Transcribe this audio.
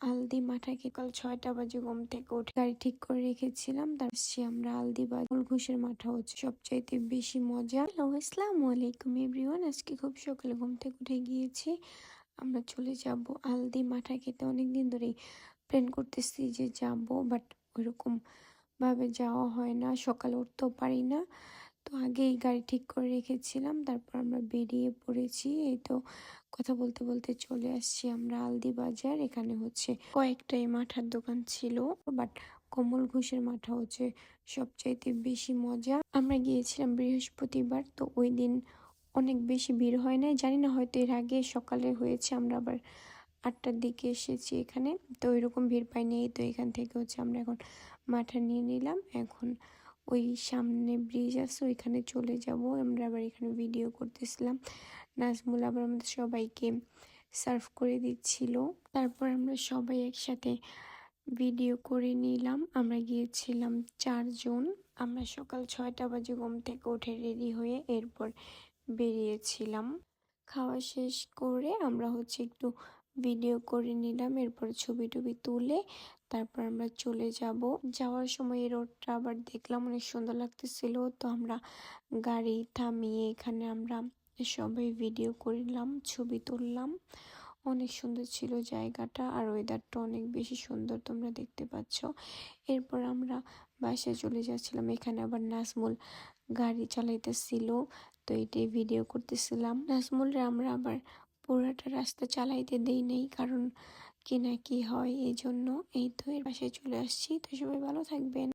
আলদি মাঠাকে কাল 6টা বাজে ঘুম থেকে উঠে গাড়ি ঠিক করে রেখেছিলাম। আমরা আলদি বাজার ঘুষের মাঠা হচ্ছে সবচাইতে বেশি মজা। হ্যালো, আসসালামু আলাইকুম এভরিওয়ান। আজকে খুব সকালে ঘুম থেকে উঠে গিয়েছি। আমরা চলে যাব আলদি মাঠা খেতে। অনেকদিন ধরেই প্ল্যান করতেছি যে যাব, বাট ওইরকম ভাবে যাওয়া হয় না, সকালে উঠতেও পারি না। তো আগেই গাড়ি ঠিক করে রেখেছিলাম, তারপর আমরা বেরিয়ে পড়েছি। এই তো কথা বলতে বলতে চলে আসছি আমরা আলদি বাজার। এখানে হচ্ছে কয়েকটাই মাঠার দোকান ছিল, বাট কমল ঘোষের মাঠা হচ্ছে সবচাইতে বেশি মজা। আমরা গিয়েছিলাম বৃহস্পতিবার, তো ওই দিন অনেক বেশি ভিড় হয় নাই, জানি না হয়তো এর আগে সকালে হয়েছে। আমরা আবার 8টার দিকে এসেছি এখানে, তো ওইরকম ভিড় পাইনি। এই তো এখান থেকে হচ্ছে আমরা এখন মাঠা নিয়ে নিলাম। এখন ওই সামনে ব্রিজ আছে, ওইখানে চলে যাব। আমরা আবার এখানে ভিডিও করতেছিলাম। নাজমুল আবার আমাদের সবাইকে সার্ভ করে দিচ্ছিল। তারপর আমরা সবাই একসাথে ভিডিও করে নিলাম। আমরা গিয়েছিলাম 4 জন। আমরা সকাল 6টা বাজে ঘুম থেকে উঠে রেডি হয়ে এরপর বেরিয়েছিলাম। খাওয়া শেষ করে আমরা হচ্ছে একটু ভিডিও করে নিলাম, এরপর ছবি টবি তুলে তারপর আমরা চলে যাব। যাওয়ার সময় এই রোডটা আবার দেখলাম অনেক সুন্দর লাগতেছিল, তো আমরা গাড়ি থামিয়ে এখানে আমরা সবাই ভিডিও করলাম, ছবি তুললাম। অনেক সুন্দর ছিল জায়গাটা, আর ওয়েদারটা অনেক বেশি সুন্দর, তোমরা দেখতে পাচ্ছ। এরপর আমরা বাসায় চলে যাচ্ছিলাম। এখানে আবার নাজমুল গাড়ি চালাইতেছিল, তো এটাই ভিডিও করতেছিলাম। নাজমুলরা আমরা আবার পুরাটা রাস্তা চালাইতে দেই নাই, কারণ কি না কি হয় এই জন্য। এই তো এর বাসায় চলে আসছি। তো সবাই ভালো থাকবেন।